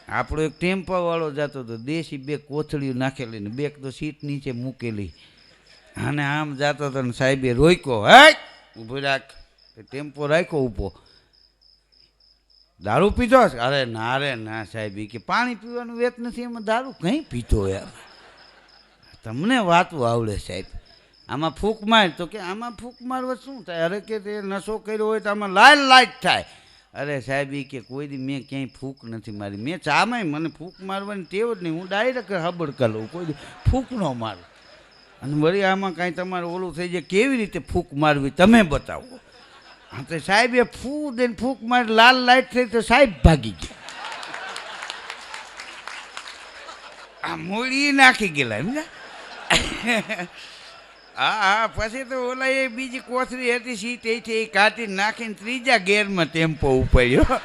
આપણો એક ટેમ્પાવાળો જતો હતો, દેશી બે કોથળીઓ નાખેલી ને બે તો સીટ નીચે મૂકેલી, અને આમ જતો હતો ને સાહેબે રોક્યો, હે ઊભો રાખ. ટેમ્પો રાખ્યો ઊભો. દારૂ પીધો? અરે ના રે ના સાહેબ, કે પાણી પીવાનું વેત નથી, એમાં દારૂ કઈ પીતો યાર, તમને વાતું આવડે સાહેબ, આમાં ફૂંક માર. તો કે આમાં ફૂંક મારવા શું થાય? અરે કે તે નશો કર્યો હોય તો આમાં લાઈટ થાય. અરે સાહેબ કે કોઈ દી મેં ક્યાંય ફૂંક નથી મારી, મેં ચામાંય મને ફૂંક મારવાની ટેવ જ નહીં, હું ડાયરેક્ટ હબડકા લઉં, કોઈ દી ફૂંક ન મારું. અને વળી આમાં કાંઈ તમારે ઓલું થઈ જાય, કેવી રીતે ફૂંક મારવી તમે બતાવો. હા તો સાહેબે ફૂ દઈને ફૂંક મારી, લાલ લાઈટ થઈ તો સાહેબ ભાગી ગયા, આ મૂળી નાખી ગયેલા એમ ને. હા પછી તો ઓલા એ બીજી કોથળી હતી સીટ એ કાઢી નાખીને ત્રીજા ગેરમાં ટેમ્પો ઉપાડ્યો.